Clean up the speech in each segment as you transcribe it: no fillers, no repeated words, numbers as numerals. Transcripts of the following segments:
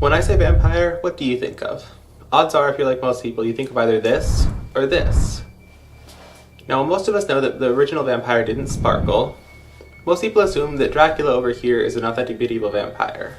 When I say vampire, what do you think of? Odds are, if you're like most people, you think of either this or this. Now, most of us know that the original vampire didn't sparkle. Most people assume that Dracula over here is an authentic medieval vampire.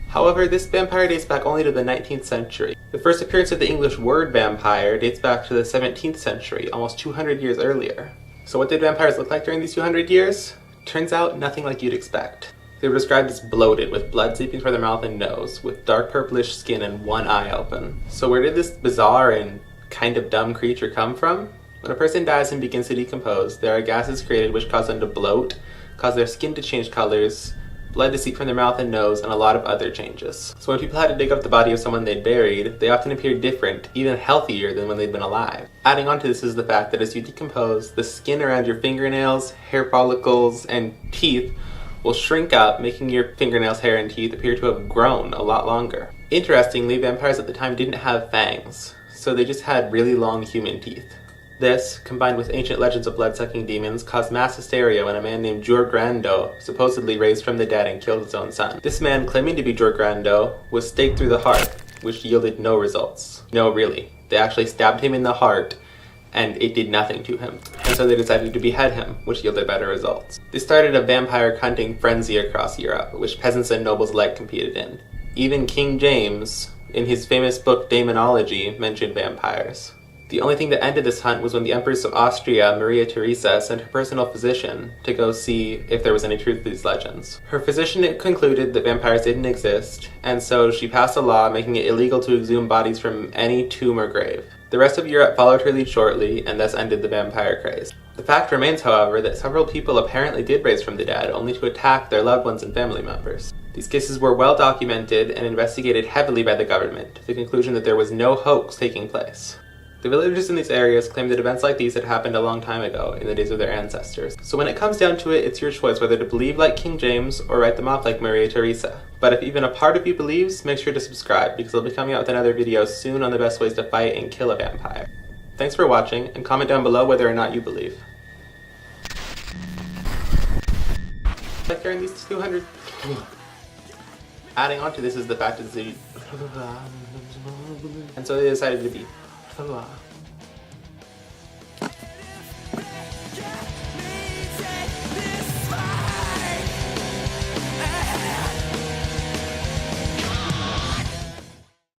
However, this vampire dates back only to the 19th century. The first appearance of the English word vampire dates back to the 17th century, almost 200 years earlier. So what did vampires look like during these 200 years? Turns out, nothing like you'd expect. They were described as bloated, with blood seeping from their mouth and nose, with dark purplish skin and one eye open. So where did this bizarre and kind of dumb creature come from? When a person dies and begins to decompose, there are gases created which cause them to bloat, cause their skin to change colors, blood to seep from their mouth and nose, and a lot of other changes. So when people had to dig up the body of someone they'd buried, they often appeared different, even healthier than when they'd been alive. Adding on to this is the fact that as you decompose, the skin around your fingernails, hair follicles, and teeth will shrink up, making your fingernails, hair, and teeth appear to have grown a lot longer. Interestingly, vampires at the time didn't have fangs, so they just had really long human teeth. This, combined with ancient legends of blood-sucking demons, caused mass hysteria when a man named Jorgrando supposedly raised from the dead and killed his own son. This man, claiming to be Jorgrando, was staked through the heart, which yielded no results. No, really. They actually stabbed him in the heart, and it did nothing to him. And so they decided to behead him, which yielded better results. This started a vampire hunting frenzy across Europe, which peasants and nobles alike competed in. Even King James, in his famous book Daemonology, mentioned vampires. The only thing that ended this hunt was when the Empress of Austria, Maria Theresa, sent her personal physician to go see if there was any truth to these legends. Her physician concluded that vampires didn't exist, and so she passed a law making it illegal to exhume bodies from any tomb or grave. The rest of Europe followed her lead shortly, and thus ended the vampire craze. The fact remains, however, that several people apparently did raise from the dead, only to attack their loved ones and family members. These cases were well documented and investigated heavily by the government, to the conclusion that there was no hoax taking place. The villagers in these areas claimed that events like these had happened a long time ago, in the days of their ancestors. So when it comes down to it, it's your choice whether to believe like King James or write them off like Maria Theresa. But if even a part of you believes, make sure to subscribe, because I'll be coming out with another video soon on the best ways to fight and kill a vampire. Thanks for watching, and comment down below whether or not you believe. Like during these 200... Adding on to this is the fact that and so they decided to be...